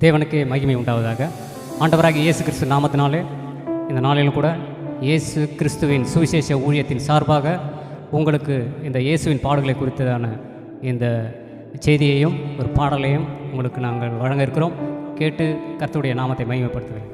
தேவனுக்கு மகிமை உண்டாவதாக. ஆண்டவராகிய இயேசு கிறிஸ்து நாமத்தினாலே இந்த நாளிலும் கூட இயேசு கிறிஸ்துவின் சுவிசேஷ ஊழியத்தின் சார்பாக உங்களுக்கு இந்த இயேசுவின் பாடல்களை குறித்ததான இந்த செய்தியையும் ஒரு பாடலையும் உங்களுக்கு நாங்கள் வழங்க இருக்கிறோம். கேட்டு கர்த்தருடைய நாமத்தை மகிமைப்படுத்துவேன்.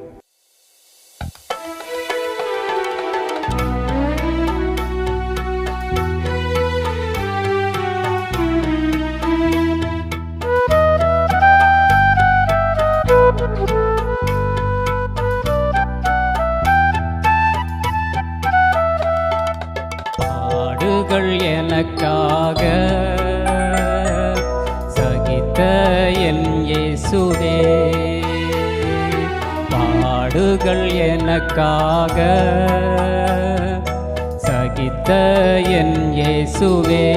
பாடுகள் எனக்காக சகித்த என் இயேசுவே, பாடுகள் எனக்காக சகித்த என் இயேசுவே,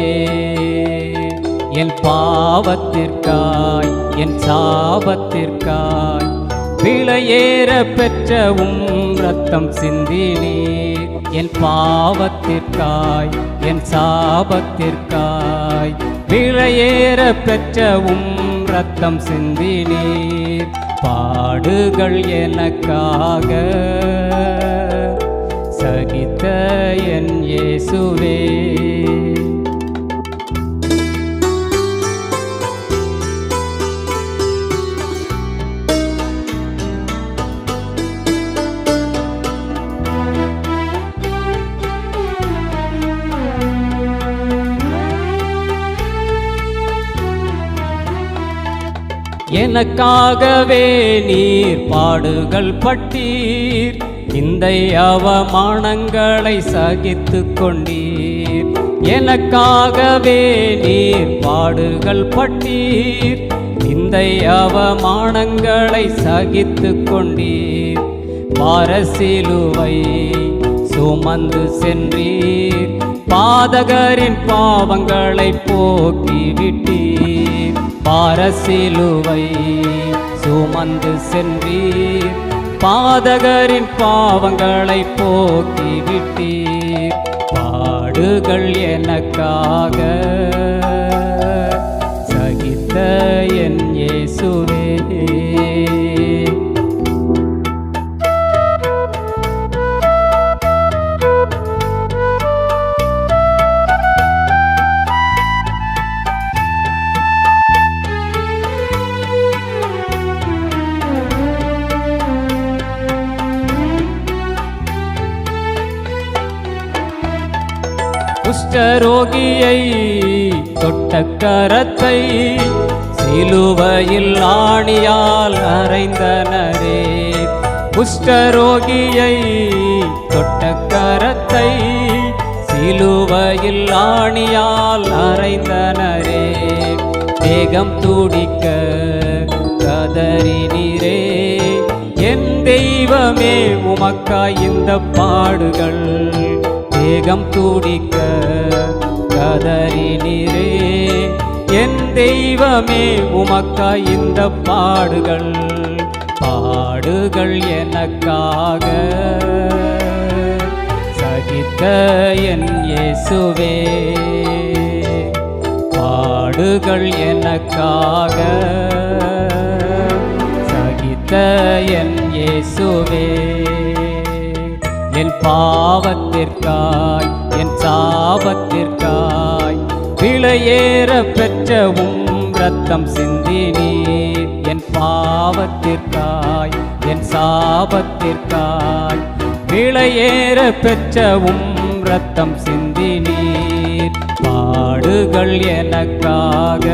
என் பாவத்திற்காய் என் சாபத்திற்காய் விலையேற பெற்றவும் இரத்தம் சிந்தினீர். என் பாவத்திற்காய் என் சாபத்திற்காய் விலையேற பெற்றவும் இரத்தம் சிந்தினீர். பாடுகள் எனக்காக சகித்த என் இயேசுவே, எனக்காகவே நீர் பாடுகள் பட்டீர், இந்த அவமானங்களை சகித்து கொண்டீர். எனக்காகவே நீர் பாடுகள் பட்டீர், இந்த அவமானங்களை சகித்து கொண்டீர். பாரசிலுவை சுமந்து சென்றீர், பாதகரின் பாவங்களை போக்கிவிட்டீர். பாரசிலுவை சுமந்து சென்றீர், பாதகரின் பாவங்களை போக்கிவிட்டீர். பாடுகள் எனக்காக சகித்த என் இயேசுவே, குஷ்டரோகியை தொட்ட கரத்தை சிலுவையில் ஆணியால் அறைந்தனரே. குஷ்டரோகியை தொட்ட கரத்தை சிலுவையில் ஆணியால் அறைந்தனரே. தேகம் துடிக்க கதறினீரே, என் தெய்வமே உமக்காய் இந்த பாடுகள். தேகம் துடிக்க கதறினீரே, என் தெய்வமே உமக்காய் இந்த பாடுகள். பாடுகள் எனக்காக சகித்த என் இயேசுவே, பாடுகள் எனக்காக சகித்த என் இயேசுவே, என் பாவத்திற்காய் என் சாபத்திற்காய் விலையேற பெற்றவும் இரத்தம் சிந்தினீர். என் பாவத்திற்காய் என் சாபத்திற்காய் விலையேற பெற்றவும் இரத்தம் சிந்தினீர். பாடுகள் எனக்காக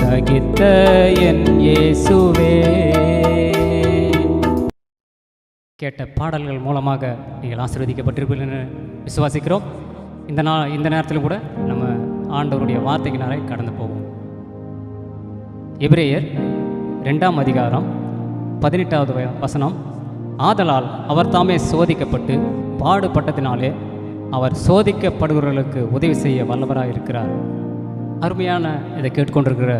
சகித்த என் இயேசுவே. கேட்ட பாடல்கள் மூலமாக நீங்கள் ஆசீர்வதிக்கப்பட்டிருப்பீர்கள் விசுவாசிக்கிறோம். இந்த நேரத்தில் கூட நம்ம ஆண்டவருடைய வார்த்தைக்கு நேரே கடந்து போவோம். எபிரேயர் 2ஆம் அதிகாரம் 18வது வசனம். ஆதலால் அவர் தாமே சோதிக்கப்பட்டு பாடுபட்டதினாலே அவர் சோதிக்கப்படுகிறவர்களுக்கு உதவி செய்ய வல்லவராக இருக்கிறார். அருமையான இதை கேட்டுக்கொண்டிருக்கிற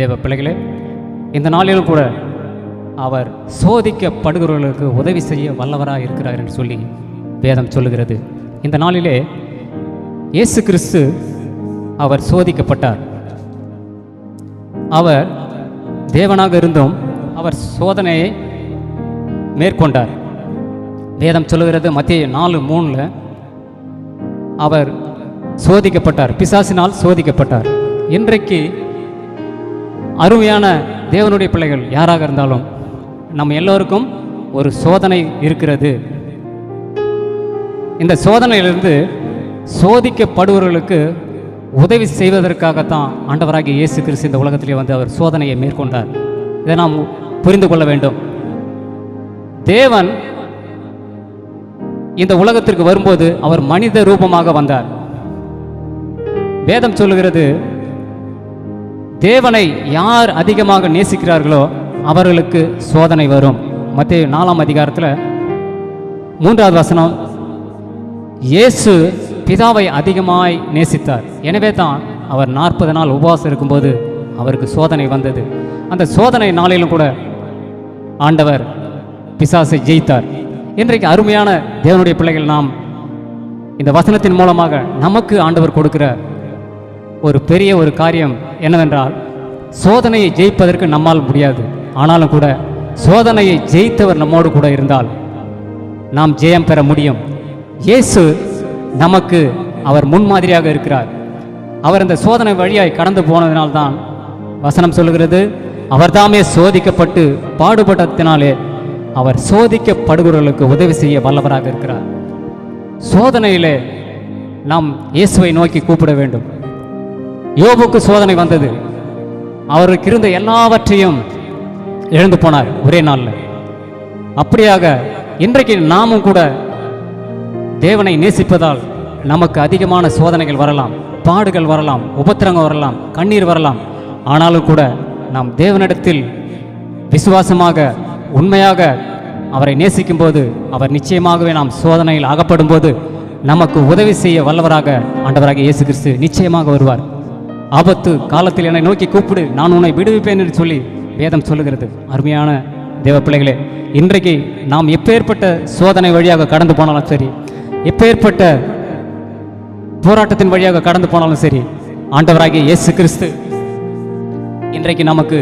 தேவ பிள்ளைகளே, இந்த நாளிலும் கூட அவர் சோதிக்கப்படுகிறவர்களுக்கு உதவி செய்ய வல்லவராக இருக்கிறார் என்று சொல்லி வேதம் சொல்லுகிறது. இந்த நாளிலே இயேசு கிறிஸ்து அவர் சோதிக்கப்பட்டார். அவர் தேவனாக இருந்தும் அவர் சோதனையை மேற்கொண்டார். வேதம் சொல்லுகிறது மத்தேயு 4:3 அவர் சோதிக்கப்பட்டார், பிசாசினால் சோதிக்கப்பட்டார். இன்றைக்கு அருமையான தேவனுடைய பிள்ளைகள் யாராக இருந்தாலும் நம்ம எல்லோருக்கும் ஒரு சோதனை இருக்கிறது. இந்த சோதனையிலிருந்து சோதிக்கப்படுபவர்களுக்கு உதவி செய்வதற்காகத்தான் ஆண்டவராகிய இயேசு கிறிஸ்து இந்த உலகத்திலே வந்து அவர் சோதனையை மேற்கொண்டார். இதை நாம் புரிந்து கொள்ள வேண்டும். தேவன் இந்த உலகத்திற்கு வரும்போது அவர் மனித ரூபமாக வந்தார். வேதம் சொல்லுகிறது, தேவனை யார் அதிகமாக நேசிக்கிறார்களோ அவர்களுக்கு சோதனை வரும். மத்தேயு 4 3வது வசனம், இயேசு பிதாவை அதிகமாய் நேசித்தார். எனவே தான் அவர் 40 நாள் உபவாசம் இருக்கும்போது அவருக்கு சோதனை வந்தது. அந்த சோதனை நாளிலும் கூட ஆண்டவர் பிசாசை ஜெயித்தார். இன்றைக்கு அருமையான தேவனுடைய பிள்ளைகள், நாம் இந்த வசனத்தின் மூலமாக நமக்கு ஆண்டவர் கொடுக்கிற ஒரு பெரிய ஒரு காரியம் என்னவென்றால், சோதனையை ஜெயிப்பதற்கு நம்மால் முடியாது. ஆனாலும் கூட சோதனையை ஜெயித்தவர் நம்மோடு கூட இருந்தால் நாம் ஜெயம் பெற முடியும். இயேசு நமக்கு அவர் முன்மாதிரியாக இருக்கிறார். அவர் இந்த சோதனை வழியாய் கடந்து போனதினால்தான் வசனம் சொல்லுகிறது, அவர்தாமே சோதிக்கப்பட்டு பாடுபட்டதினாலே அவர் சோதிக்கப்படுகிறவர்களுக்கு உதவி செய்ய வல்லவராக இருக்கிறார். சோதனையிலே நாம் இயேசுவை நோக்கி கூப்பிட வேண்டும். யோபுக்கு சோதனை வந்தது, அவருக்கு இருந்த எல்லாவற்றையும் இழந்து போனார் ஒரே நாளில். அப்படியாக இன்றைக்கு நாமும் கூட தேவனை நேசிப்பதால் நமக்கு அதிகமான சோதனைகள் வரலாம், பாடுகள் வரலாம், உபத்திரங்கள் வரலாம், கண்ணீர் வரலாம். ஆனாலும் கூட நாம் தேவனிடத்தில் விசுவாசமாக உண்மையாக அவரை நேசிக்கும் போது அவர் நிச்சயமாகவே நாம் சோதனையில் அகப்படும் போது நமக்கு உதவி செய்ய வல்லவராக ஆண்டவராக இயேசு கிறிஸ்து நிச்சயமாக வருவார். ஆபத்து காலத்தில் என்னை நோக்கி கூப்பிடு, நான் உன்னை விடுவிப்பேன் என்று சொல்லி வேதம் சொல்லுகிறது. அருமையான தேவ பிள்ளைகளே, இன்றைக்கு நாம் எப்பேற்பட்ட சோதனை வழியாக கடந்து போனாலும் சரி, எப்பேற்பட்ட போராட்டத்தின் வழியாக கடந்து போனாலும் சரி, ஆண்டவராகிய இயேசு கிறிஸ்து இன்றைக்கு நமக்கு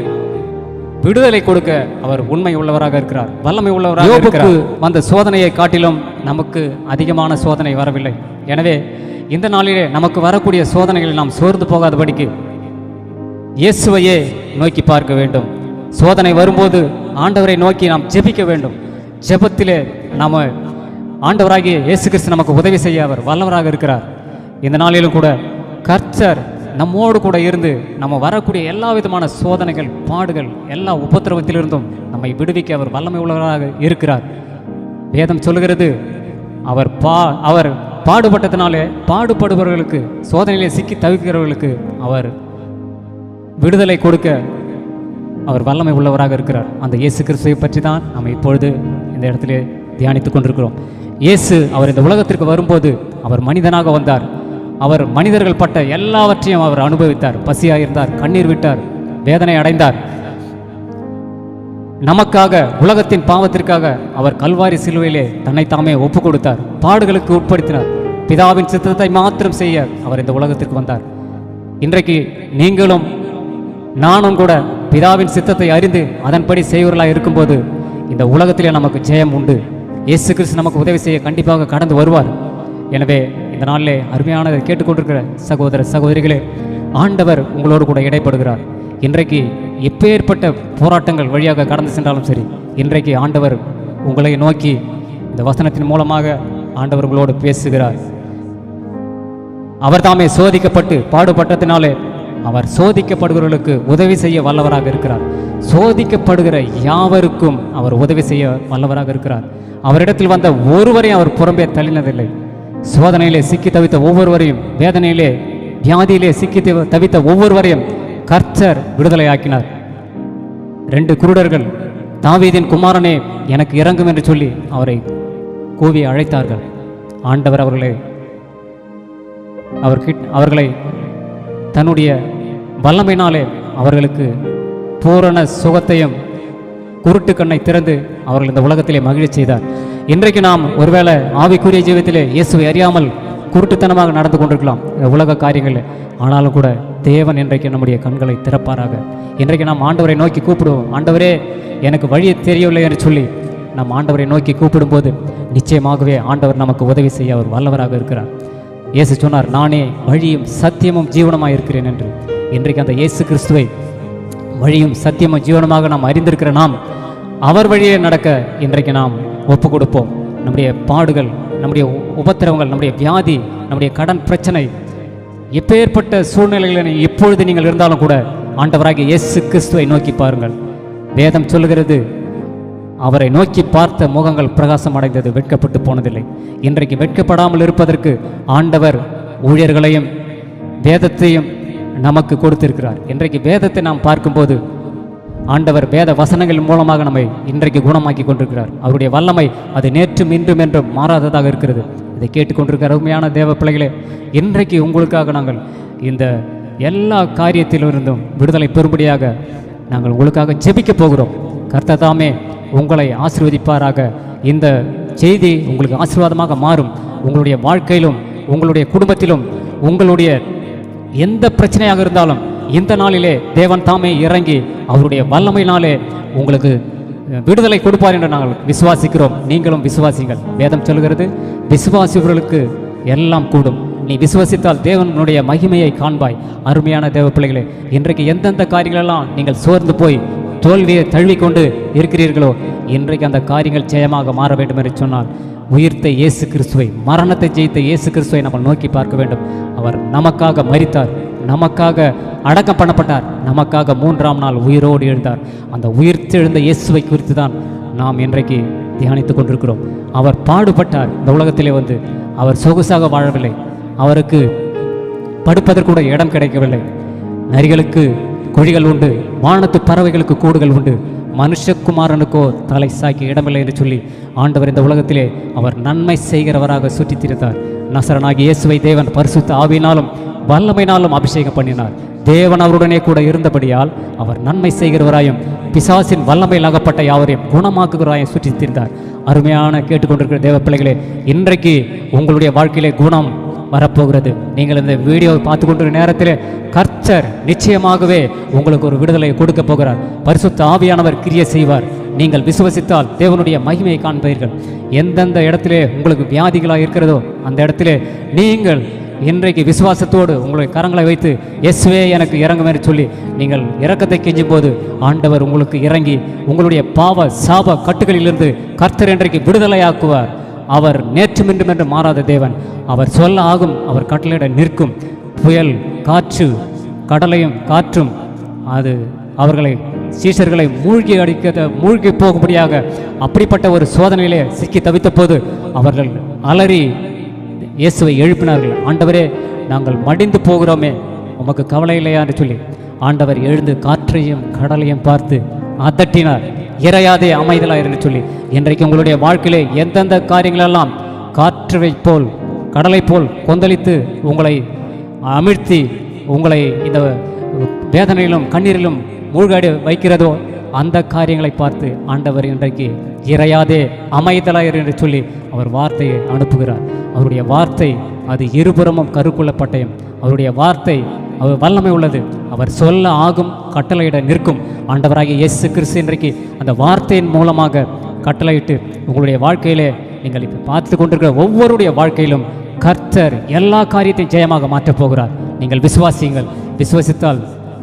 விடுதலை கொடுக்க அவர் உண்மை உள்ளவராக இருக்கிறார், வல்லமை உள்ளவராக இருக்கிறார். வந்த சோதனையை காட்டிலும் நமக்கு அதிகமான சோதனை வரவில்லை. எனவே இந்த நாளிலே நமக்கு வரக்கூடிய சோதனைகளை நாம் சோர்ந்து போகாதபடிக்கு இயேசுவையே நோக்கி பார்க்க வேண்டும். சோதனை வரும்போது ஆண்டவரை நோக்கி நாம் ஜெபிக்க வேண்டும். ஜெபத்திலே நாம் ஆண்டவராகிய இயேசு கிறிஸ்து நமக்கு உதவி செய்ய அவர் வல்லவராக இருக்கிறார். இந்த நாளிலும் கூட கர்த்தர் நம்மோடு கூட இருந்து நம்ம வரக்கூடிய எல்லா விதமான சோதனைகள், பாடுகள், எல்லா உபத்திரவத்திலிருந்தும் நம்மை விடுவிக்க அவர் வல்லமை உள்ளவராக இருக்கிறார். வேதம் சொல்லுகிறது, அவர் பாடுபட்டதினாலே பாடுபடுபவர்களுக்கு, சோதனையிலே சிக்கி தவிக்கிறவர்களுக்கு அவர் விடுதலை கொடுக்க அவர் வல்லமை உள்ளவராக இருக்கிறார். அந்த இயேசு கிறிஸ்துவை பற்றி தான் நாம் இப்பொழுது இந்த இடத்திலே தியானித்துக் கொண்டிருக்கிறோம். இயேசு அவர் இந்த உலகத்திற்கு வரும்போது அவர் மனிதனாக வந்தார். அவர் மனிதர்கள் பட்ட எல்லாவற்றையும் அவர் அனுபவித்தார். பசியாக இருந்தார், கண்ணீர் விட்டார், வேதனை அடைந்தார். நமக்காக, உலகத்தின் பாவத்திற்காக அவர் கல்வாரி சிலுவையிலே தன்னை தாமே ஒப்பு கொடுத்தார். பாடுகளுக்கு உட்படுத்தினார். பிதாவின் சித்தத்தை மாத்திரம் செய்ய அவர் இந்த உலகத்திற்கு வந்தார். இன்றைக்கு நீங்களும் நானும் கூட பிதாவின் சித்தத்தை அறிந்து அதன்படி செய்வர்களாக இருக்கும்போது இந்த உலகத்திலே நமக்கு ஜெயம் உண்டு. இயேசு கிறிஸ்து நமக்கு உதவி செய்ய கண்டிப்பாக கடந்து வருவார். எனவே இந்த நாளிலே அருமையானதை கேட்டுக்கொண்டிருக்கிற சகோதர சகோதரிகளே, ஆண்டவர் உங்களோடு கூட இடைப்படுகிறார். இன்றைக்கு எப்பேற்பட்ட போராட்டங்கள் வழியாக கடந்து சென்றாலும் சரி, இன்றைக்கு ஆண்டவர் உங்களை நோக்கி இந்த வசனத்தின் மூலமாக ஆண்டவர் உங்களோடு பேசுகிறார். அவர் தாமே சோதிக்கப்பட்டு பாடுபட்டதினாலே அவர் சோதிக்கப்படுகிறவர்களுக்கு உதவி செய்ய வல்லவராக இருக்கிறார். சோதிக்கப்படுகிற யாவருக்கும் அவர் உதவி செய்ய வல்லவராக இருக்கிறார். அவரிடத்தில் வந்த ஒருவரையும் அவர் புறம்பே தள்ளினதில்லை. சோதனையிலே சிக்கி தவித்த ஒவ்வொருவரையும், வேதனையிலே வியாதியிலே சிக்கி தவித்த ஒவ்வொருவரையும் கர்த்தர் விடுதலை ஆக்கினார். 2 குருடர்கள் தாவீதின் குமாரனே எனக்கு இறங்கும் என்று சொல்லி அவரை கூவி அழைத்தார்கள். ஆண்டவர் அவர்களை தன்னுடைய வல்லமையினாலே அவர்களுக்கு பூரண சுகத்தையும் குருட்டு கண்ணை திறந்து அவர்கள் இந்த உலகத்திலே மகிழச் செய்தார். இன்றைக்கு நாம் ஒருவேளை ஆவிக்குரிய ஜீவியத்திலே இயேசுவை அறியாமல் குருட்டுத்தனமாக நடந்து கொண்டிருக்கலாம் இந்த உலக காரியங்களில். ஆனாலும் கூட தேவன் இன்றைக்கு நம்முடைய கண்களை திறப்பாராக. இன்றைக்கு நாம் ஆண்டவரை நோக்கி கூப்பிடுவோம். ஆண்டவரே, எனக்கு வழி தெரியவில்லை என்று சொல்லி நாம் ஆண்டவரை நோக்கி கூப்பிடும்போது நிச்சயமாகவே ஆண்டவர் நமக்கு உதவி செய்ய அவர் வல்லவராக இருக்கிறார். இயேசு சொன்னார், நானே வழியும் சத்தியமும் ஜீவனமாக இருக்கிறேன் என்று. இன்றைக்கு அந்த இயேசு கிறிஸ்துவை வழியும் சத்தியமும் ஜீவனமாக நாம் அறிந்திருக்கிற நாம் அவர் வழியே நடக்க இன்றைக்கு நாம் ஒப்பு கொடுப்போம். நம்முடைய பாடுகள், நம்முடைய உபத்திரவங்கள், நம்முடைய வியாதி, நம்முடைய கடன் பிரச்சனை, எப்பேற்பட்ட சூழ்நிலைகளில் எப்பொழுது நீங்கள் இருந்தாலும் கூட ஆண்டவராகிய இயேசு கிறிஸ்துவை நோக்கி பாருங்கள். வேதம் சொல்லுகிறது, அவரை நோக்கி பார்த்த முகங்கள் பிரகாசம் அடைந்தது, வெட்கப்பட்டு போனதில்லை. இன்றைக்கு வெட்கப்படாமல் இருப்பதற்கு ஆண்டவர் ஊழியர்களையும் வேதத்தையும் நமக்கு கொடுத்திருக்கிறார். இன்றைக்கு வேதத்தை நாம் பார்க்கும்போது ஆண்டவர் வேத வசனங்கள் மூலமாக நம்மை இன்றைக்கு குணமாக்கி கொண்டிருக்கிறார். அவருடைய வல்லமை அது நேற்றும் இன்றும் என்றும் மாறாததாக இருக்கிறது. இதை கேட்டுக்கொண்டிருக்கிற அருமையான தேவ பிள்ளைகளே, இன்றைக்கு உங்களுக்காக நாங்கள் இந்த எல்லா காரியத்திலிருந்தும் விடுதலை பெறும்படியாக நாங்கள் உங்களுக்காக ஜெபிக்க போகிறோம். கர்த்தர் தாமே உங்களை ஆசீர்வதிப்பாராக. இந்த செய்தி உங்களுக்கு ஆசீர்வாதமாக மாறும். உங்களுடைய வாழ்க்கையிலும் உங்களுடைய குடும்பத்திலும் உங்களுடைய எந்த பிரச்சனையாக இருந்தாலும் இந்த நாளிலே தேவன் தாமே இறங்கி அவருடைய வல்லமையினாலே உங்களுக்கு விடுதலை கொடுப்பார் என்று நாங்கள் விசுவாசிக்கிறோம். நீங்களும் விசுவாசிங்கள். வேதம் சொல்கிறது, விசுவாசிகளுக்கு எல்லாம் கூடும். நீ விசுவாசித்தால் தேவனுடைய மகிமையை காண்பாய். அருமையான தேவ பிள்ளைகளே, இன்றைக்கு எந்தெந்த காரியங்களெல்லாம் நீங்கள் சோர்ந்து போய் தோல்வியை தழுவிக்கொண்டு இருக்கிறீர்களோ, இன்றைக்கு அந்த காரியங்கள் ஜெயமாக மாற வேண்டும் என்று சொன்னால் உயிர்த்த இயேசு கிறிஸ்துவை, மரணத்தை ஜெயித்த இயேசு கிறிஸ்துவை நம்ம நோக்கி பார்க்க வேண்டும். அவர் நமக்காக மரித்தார், நமக்காக அடக்கம் பண்ணப்பட்டார், நமக்காக 3ஆம் நாள் உயிரோடு எழுந்தார். அந்த உயிர்த்தெழுந்த இயேசுவை குறித்து தான் நாம் இன்றைக்கு தியானித்து கொண்டிருக்கிறோம். அவர் பாடுபட்டார். இந்த உலகத்திலே வந்து அவர் சொகுசாக வாழவில்லை. அவருக்கு படுப்பதற்கூட இடம் கிடைக்கவில்லை. நரிகளுக்கு குழிகள் உண்டு, வானத்து பறவைகளுக்கு கூடுகள் உண்டு, மனுஷகுமாரனுக்கோ தலை சாய்க்க இடமில்லை என்று சொல்லி ஆண்டவர் இந்த உலகத்திலே அவர் நன்மை செய்கிறவராக சுற்றித் திரிந்தார். நசரனாகிய இயேசுவை தேவன் பரிசுத்த ஆவியினாலும் வல்லமையினாலும் அபிஷேகம் பண்ணினார். தேவன் அவருடனே கூட இருந்தபடியால் அவர் நன்மை செய்கிறவராயும் பிசாசின் வல்லமையில் அகப்பட்ட யாவரையும் குணமாக்குகிறாயும் சுற்றித் திரிந்தார். அருமையான கேட்டுக்கொண்டிருக்கிற தேவ பிள்ளைகளே, இன்றைக்கு உங்களுடைய வாழ்க்கையிலே குணம் வரப்போகிறது. நீங்கள் இந்த வீடியோவை பார்த்து கொண்டிருக்கிற நேரத்தில் கர்த்தர் நிச்சயமாகவே உங்களுக்கு ஒரு விடுதலை கொடுக்க போகிறார். பரிசுத்த ஆவியானவர் கிரியை செய்வார். நீங்கள் விசுவசித்தால் தேவனுடைய மகிமையை காண்பீர்கள். எந்தெந்த இடத்திலே உங்களுக்கு வியாதிகளாக இருக்கிறதோ அந்த இடத்திலே நீங்கள் இன்றைக்கு விசுவாசத்தோடு உங்களுடைய கரங்களை வைத்து இயேசுவே எனக்கு இறங்கும் என்று சொல்லி நீங்கள் இரக்கத்தை கெஞ்சும் போது ஆண்டவர் உங்களுக்கு இறங்கி உங்களுடைய பாவ சாப கட்டுகளிலிருந்து கர்த்தர் இன்றைக்கு விடுதலையாக்குவார். அவர் நேற்றும் இன்றும் என்று மாறாத தேவன். அவர் சொல்ல ஆகும், அவர் கட்டளையிட நிற்கும். புயல், காற்று, கடலையும் காற்றும் அது அவர்களை சீஷர்களை மூழ்கி போகும்படியாக அப்படிப்பட்ட ஒரு சோதனையிலே சிக்கி தவித்த போது அவர்கள் அலறி இயேசுவை எழுப்பினார்கள். ஆண்டவரே, நாங்கள் மடிந்து போகிறோமே, உமக்கு கவலை இல்லையா என்று சொல்லி ஆண்டவர் எழுந்து காற்றையும் கடலையும் பார்த்து அதட்டினார். இறையாதே, அமைதலாய் என்று சொல்லி இன்றைக்கு உங்களுடைய வாழ்க்கையிலே எந்தெந்த காரியங்களெல்லாம் காற்றை போல் கடலை போல் கொந்தளித்து உங்களை அமிழ்த்தி உங்களை இந்த வேதனையிலும் கண்ணீரிலும் மூழ்காடி வைக்கிறதோ அந்த காரியங்களை பார்த்து ஆண்டவர் இன்றைக்கு இறையாதே, அமைதலாயர் என்று சொல்லி அவர் வார்த்தையை அனுப்புகிறார். அவருடைய வார்த்தை அது இருபுறமும் கருக்குள்ள பட்டயம். அவருடைய வார்த்தை அவர் வல்லமை உள்ளது. அவர் சொல்ல ஆகும், கட்டளையிட நிற்கும். ஆண்டவராகிய இயேசு கிறிஸ்து இன்றைக்கு அந்த வார்த்தையின் மூலமாக கட்டளையிட்டு உங்களுடைய வாழ்க்கையிலே நீங்கள் இப்போ பார்த்து கொண்டிருக்கிற ஒவ்வொருடைய வாழ்க்கையிலும் கர்த்தர் எல்லா காரியத்தையும் ஜெயமாக மாற்றப் போகிறார். நீங்கள் விசுவாசியுங்கள். விசுவாசித்தால்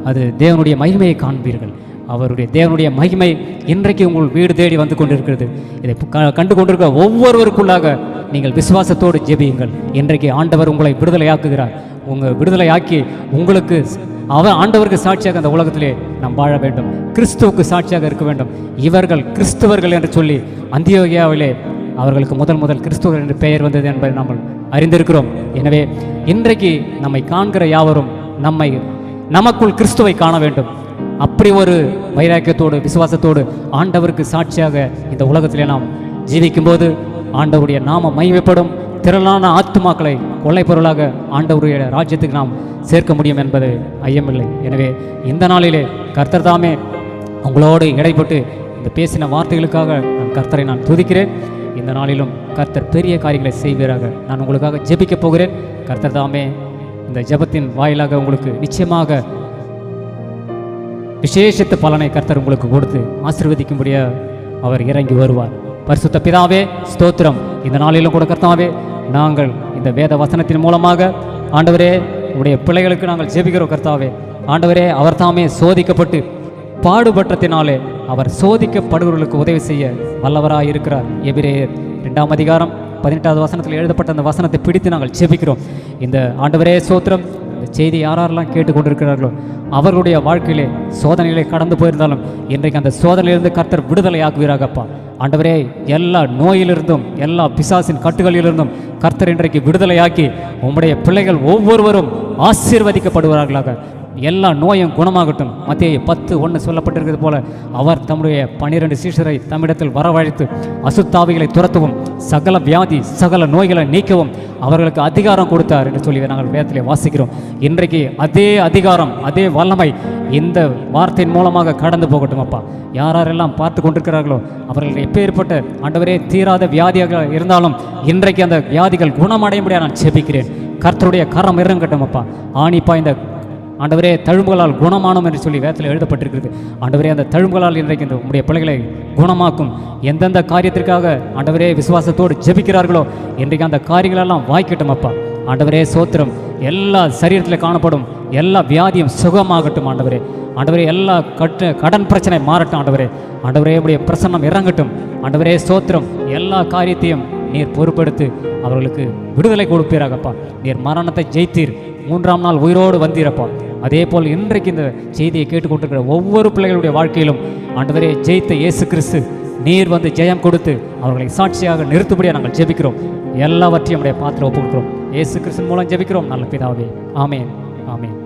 அது தேவனுடைய மகிமையை காண்பீர்கள். அவருடைய தேவனுடைய மகிமை இன்றைக்கு உங்கள் வீடு தேடி வந்து கொண்டிருக்கிறது. இதை கண்டு கொண்டிருக்கிற ஒவ்வொருவருக்குள்ளாக நீங்கள் விசுவாசத்தோடு ஜெபியுங்கள். இன்றைக்கு ஆண்டவர் உங்களை விடுதலையாக்குகிறார். உங்கள் விடுதலையாக்கி உங்களுக்கு ஆண்டவருக்கு சாட்சியாக அந்த உலகத்திலே நாம் வாழ வேண்டும். கிறிஸ்துவுக்கு சாட்சியாக இருக்க வேண்டும். இவர்கள் கிறிஸ்தவர்கள் என்று சொல்லி அந்தியோகியாவிலே அவர்களுக்கு முதல் கிறிஸ்துவர் என்று பெயர் வந்தது என்பதை நாம் அறிந்திருக்கிறோம். எனவே இன்றைக்கு நம்மை காண்கிற யாவரும் நமக்குள் கிறிஸ்துவை காண வேண்டும். அப்படி ஒரு வைராக்கியத்தோடு விசுவாசத்தோடு ஆண்டவருக்கு சாட்சியாக இந்த உலகத்திலே நாம் ஜீவிக்கும்போது ஆண்டவருடைய நாமம் மகிமைப்படும். திரளான ஆத்துமாக்களை கொள்ளை பொருளாக ஆண்டவருடைய ராஜ்யத்துக்கு நாம் சேர்க்க முடியும் என்பது ஐயமில்லை. எனவே இந்த நாளிலே கர்த்தர் தாமே உங்களோடு இடைப்பட்டு இந்த பேசின வார்த்தைகளுக்காக கர்த்தரை நான் துதிக்கிறேன். இந்த நாளிலும் கர்த்தர் பெரிய காரியங்களை செய்வீராக. நான் உங்களுக்காக ஜெபிக்க போகிறேன். கர்த்தர் தாமே இந்த ஜெபத்தின் வாயிலாக உங்களுக்கு நிச்சயமாக விசேஷித்த பலனை கர்த்தர் உங்களுக்கு கொடுத்து ஆசீர்வதிக்கும்படியா அவர் இறங்கி வருவார். பரிசுத்த பிதாவே ஸ்தோத்திரம். இந்த நாளிலும் கூட கர்த்தாவே நாங்கள் இந்த வேத வசனத்தின் மூலமாக ஆண்டவரே உடைய பிள்ளைகளுக்கு நாங்கள் ஜெபிக்கிறோம் கர்த்தாவே. ஆண்டவரே அவர் தாமே சோதிக்கப்பட்டு பாடுபட்டத்தினாலே அவர் சோதிக்கப்படுகிறவர்களுக்கு உதவி செய்ய வல்லவராக இருக்கிறார். எபிரேயர் 2ஆம் அதிகாரம் 18வது வசனத்தில் எழுதப்பட்ட அந்த வசனத்தை பிடித்து நாங்கள் ஜெபிக்கிறோம். இந்த ஆண்டவரே ஸ்தோத்திரம். இந்த செய்தி யாரெல்லாம் கேட்டுக்கொண்டிருக்கிறார்களோ அவர்களுடைய வாழ்க்கையிலே சோதனைகளை கடந்து போயிருந்தாலும் இன்றைக்கு அந்த சோதனையிலிருந்து கர்த்தர் விடுதலை ஆக்குவீராகப்பா. ஆண்டவரே எல்லா நோயிலிருந்தும் எல்லா பிசாசின் கட்டுகளிலிருந்தும் கர்த்தர் இன்றைக்கு விடுதலையாக்கி உம்முடைய பிள்ளைகள் ஒவ்வொருவரும் ஆசீர்வதிக்கப்படுவார்களாக. எல்லா நோயும் குணமாகட்டும். மத்தேயு 10:1 சொல்லப்பட்டிருக்கிறது போல அவர் தம்முடைய 12 சீஷரை தம்மிடத்தில் வரவழைத்து அசுத்தாவிகளை துரத்தவும் சகல வியாதி சகல நோய்களை நீக்கவும் அவர்களுக்கு அதிகாரம் கொடுத்தார் என்று சொல்லி நாங்கள் வேதத்திலே வாசிக்கிறோம். இன்றைக்கு அதே அதிகாரம் அதே வல்லமை இந்த வார்த்தையின் மூலமாக கடந்து போகட்டும் அப்பா. யாரெல்லாம் பார்த்து கொண்டிருக்கிறார்களோ அவர்கள் எப்பேற்பட்ட ஆண்டவரே தீராத வியாதியாக இருந்தாலும் இன்றைக்கு அந்த வியாதிகள் குணமடையும்படியாக நான் ஜெபிக்கிறேன். கர்த்தருடைய கரம் இறங்கட்டும் அப்பா. ஆணிப்பா இந்த ஆண்டவரே தழும்புகளால் குணமானோம் என்று சொல்லி வேதத்தில் எழுதப்பட்டிருக்கிறது. ஆண்டவரே அந்த தழும்புகளால் இன்றைக்கு இந்த உங்களுடைய பிள்ளைகளை குணமாக்கும். எந்தெந்த காரியத்திற்காக ஆண்டவரே விசுவாசத்தோடு ஜெபிக்கிறார்களோ இன்றைக்கு அந்த காரியங்களெல்லாம் வாய்க்கட்டும் அப்பா. ஆண்டவரே சோத்திரம். எல்லா சரீரத்தில் காணப்படும் எல்லா வியாதியும் சுகமாகட்டும் ஆண்டவரே. ஆண்டவரே எல்லா கடன் பிரச்சனை மாறட்டும் ஆண்டவரே. ஆண்டவரே உடைய பிரசன்னம் இறங்கட்டும் ஆண்டவரே சோத்திரம். எல்லா காரியத்தையும் நீர் பொறுப்பெடுத்து அவர்களுக்கு விடுதலை கொடுப்பீராகப்பா. நீர் மரணத்தை ஜெயித்தீர், 3ஆம் நாள் உயிரோடு வந்தீரப்பா. அதே போல் இன்றைக்கு இந்த செய்தியை கேட்டுக்கொண்டிருக்கிற ஒவ்வொரு பிள்ளைகளுடைய வாழ்க்கையிலும் ஆண்டவரே ஜெயித்த இயேசு கிறிஸ்து நீர் வந்து ஜெயம் கொடுத்து அவர்களை சாட்சியாக நிறுத்தும்படியாக நாங்கள் ஜெபிக்கிறோம். எல்லாவற்றையும் நம்முடைய பாத்திரம் ஒப்புக்கொடுக்கிறோம். இயேசு கிறிஸ்து மூலம் ஜெபிக்கிறோம் நல்ல பிதாவே. ஆமேன் ஆமேன்.